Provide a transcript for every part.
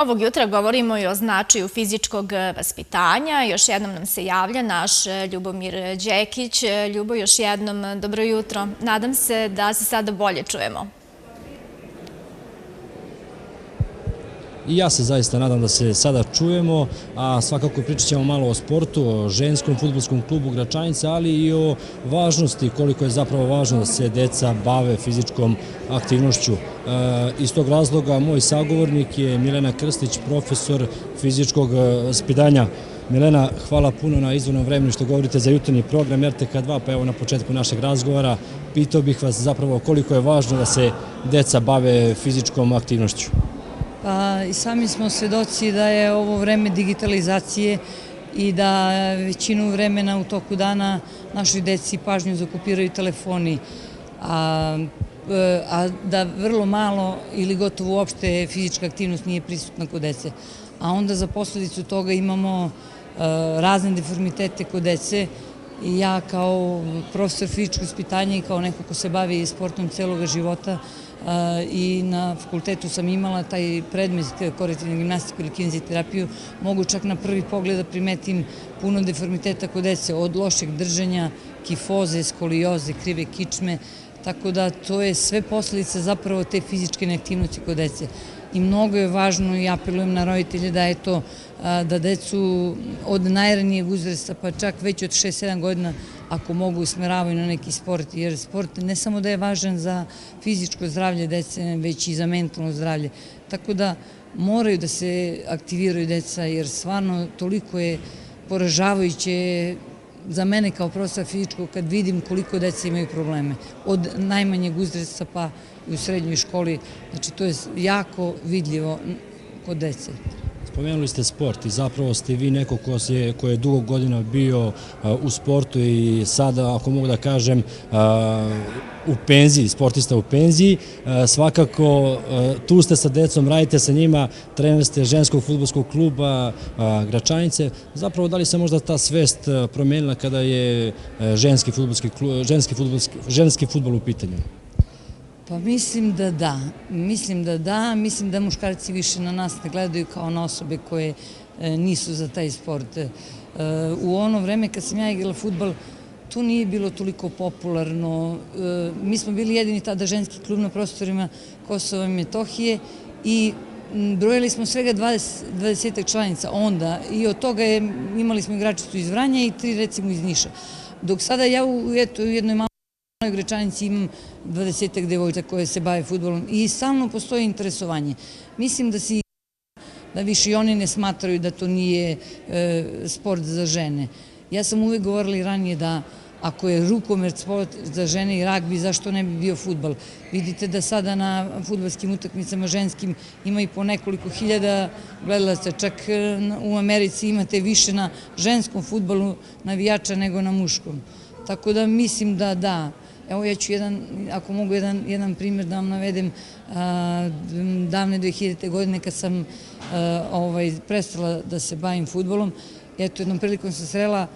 Ovog jutra govorimo i o značaju fizičkog vaspitanja. Još jednom nam se javlja naš Ljubomir Đekić. Ljubo, još jednom dobro jutro. Nadam se da se sada bolje čujemo. I ja se zaista nadam da se sada čujemo, a svakako pričat ćemo malo o sportu, o ženskom fudbalskom klubu Gračanice, ali i o važnosti, koliko je zapravo važno da se deca bave fizičkom aktivnošću. Iz tog razloga moj sagovornik je Milena Krstić, profesor fizičkog vaspitanja. Milena, hvala puno na izdvojenom vremenu što govorite za jutarnji program RTK2, pa evo na početku našeg razgovora pitao bih vas zapravo koliko je važno da se deca bave fizičkom aktivnošću. Pa i sami smo svedoci da je ovo vreme digitalizacije i da većinu vremena u toku dana našoj deci pažnju zakupiraju telefoni, a da vrlo malo ili gotovo uopšte fizička aktivnost nije prisutna kod dece. A onda za posledicu toga imamo razne deformitete kod dece. I ja kao profesor fizičkog vaspitanja i kao neko ko se bavi sportom celoga života i na fakultetu sam imala taj predmet korektivnu gimnastiku ili kineziterapiju, mogu čak na prvi pogled da primetim puno deformiteta kod dece, od lošeg držanja, kifoze, skolioze, krive kičme, tako da to je sve posledica zapravo te fizičke neaktivnosti kod dece. I mnogo je važno i apelujem na roditelje da decu od najranijeg uzrasta, pa čak već od 6-7 godina, ako mogu, usmeravaju na neki sport, jer sport ne samo da je važan za fizičko zdravlje dece, već i za mentalno zdravlje. Tako da moraju da se aktiviraju deca, jer stvarno toliko je poražavajuće za mene kao profesor fizičkog kad vidim koliko deca imaju probleme. Od najmanjeg uzrasta pa i u srednjoj školi, znači to je jako vidljivo kod dece. Spomenuli ste sport i zapravo ste vi neko ko je dugo godina bio u sportu i sada, ako mogu da kažem, u penziji, sportista u penziji. Svakako, tu ste sa decom, radite sa njima, trener ste ženskog fudbalskog kluba Gračanice. Zapravo, da li se možda ta svest promenila kada je ženski fudbal u pitanju? Pa mislim da da. Mislim da muškarci više na nas ne gledaju kao na osobe koje nisu za taj sport. U ono vreme kad sam ja igrala fudbal, to nije bilo toliko popularno. Mi smo bili jedini tada ženski klub na prostorima Kosova i Metohije i brojili smo svega 20 članica onda i od toga imali smo igračicu iz Vranja i 3 recimo iz Niša. Dok sada ja u jednoj maloj Gračanici imam 20 devojčica koje se bave fudbalom i stalno postoji interesovanje. Mislim da više i oni ne smatraju da to nije sport za žene. Ja sam uvek govorila i ranije da ako je rukomet sport za žene i ragbi, zašto ne bi bio fudbal? Vidite da sada na fudbalskim utakmicama ženskim ima i po nekoliko hiljada gledalaca, čak u Americi imate više na ženskom fudbalu navijača nego na muškom. Tako da mislim da da. Evo ja ću ako mogu jedan primjer da vam navedem, davne 2000. godine kad sam prestala da se bavim fudbalom, eto jednom prilikom sam srela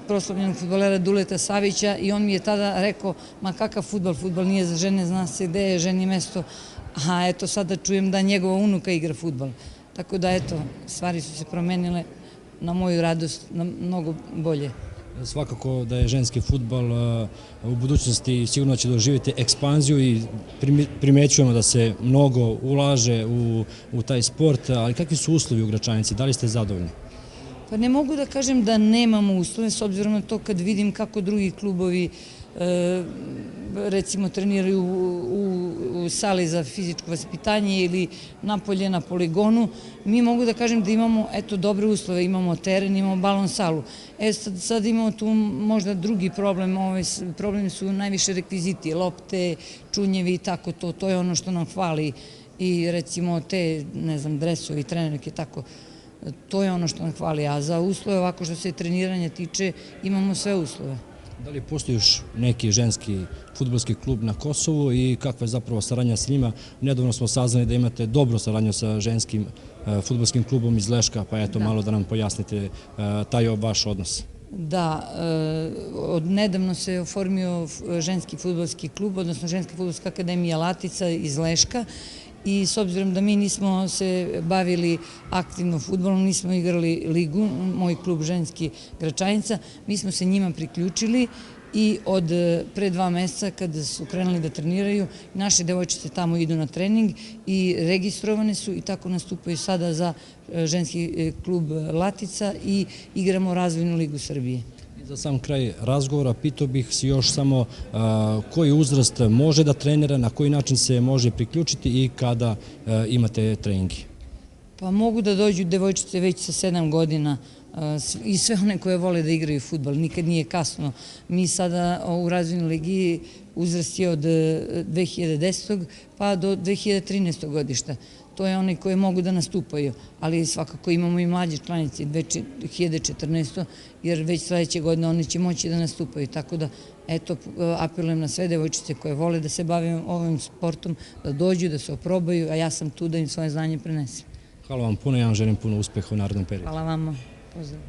proslavljenog fudbalera Duleta Savića i on mi je tada rekao, ma kakav fudbal, fudbal nije za žene, zna se gde je ženi mesto, a eto sada čujem da njegova unuka igra fudbal. Tako da eto, stvari su se promenile na moju radost, na mnogo bolje. Svakako da je ženski fudbal u budućnosti sigurno će doživjeti ekspanziju i primećujemo da se mnogo ulaže u taj sport, ali kakvi su uslovi u Gračanici, da li ste zadovoljni? Pa ne mogu da kažem da nemamo uslove, s obzirom na to kad vidim kako drugi klubovi recimo treniraju u sali za fizičko vaspitanje ili napolje na poligonu, mi mogu da kažem da imamo dobre uslove, imamo teren, imamo balon salu. Sad imamo tu možda drugi problem, problem su najviše rekviziti, lopte, čunjevi i tako to je ono što nam hvali i recimo te, ne znam, dresovi, trenerke, tako. To je ono što nam hvali, a za uslove ovako što se treniranja tiče imamo sve uslove. Da li postoji još neki ženski fudbalski klub na Kosovu i kakva je zapravo saradnja s njima? Nedavno smo saznali da imate dobru saradnju sa ženskim fudbalskim klubom iz Leška, pa eto malo da nam pojasnite taj vaš odnos. Da, nedavno se oformio ženski fudbalski klub, odnosno ženska fudbalska akademija Latica iz Leška i s obzirom da mi nismo se bavili aktivno fudbalom, nismo igrali ligu, moj klub ženski Gračanica, mi smo se njima priključili i od pre 2 meseca kada su krenuli da treniraju, naše devojčice tamo idu na trening i registrovane su i tako nastupaju sada za ženski klub Latica i igramo razvojnu ligu Srbije. Za sam kraj razgovora pitao bih se još samo koji uzrast može da trenira, na koji način se može priključiti i kada imate treningi. Pa mogu da dođu devojčice već sa 7 godina i sve one koje vole da igraju fudbal, nikad nije kasno. Mi sada u razvojnoj ligi uzrast je od 2010. pa do 2013. godišta. To je one koje mogu da nastupaju, ali svakako imamo i mlađe članice 2014. jer već sledeće godine one će moći da nastupaju. Tako da, eto, apelujem na sve devojčice koje vole da se bave ovim sportom, da dođu, da se oprobaju, a ja sam tu da im svoje znanje prenesem. Hvala vam puno, ja vam želim puno uspeha u narednom periodu. Hvala vama. Pozdrav.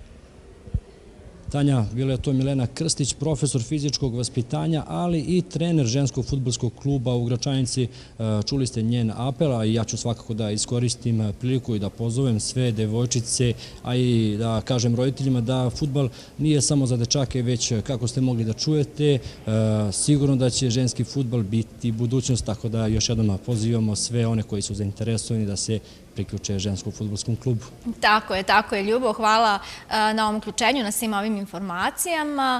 Tanja, bila je to Milena Krstić, profesor fizičkog vaspitanja, ali i trener ženskog fudbalskog kluba u Gračanici. Čuli ste njen apel, a ja ću svakako da iskoristim priliku i da pozovem sve devojčice, a i da kažem roditeljima da fudbal nije samo za dečake, već kako ste mogli da čujete, sigurno da će ženski fudbal biti budućnost, tako da još jednom pozivamo sve one koji su zainteresovani da se priključe ženskom fudbalskom klubu. Tako je, Ljubo. Hvala na ovom uključenju, na svim ovim informacijama.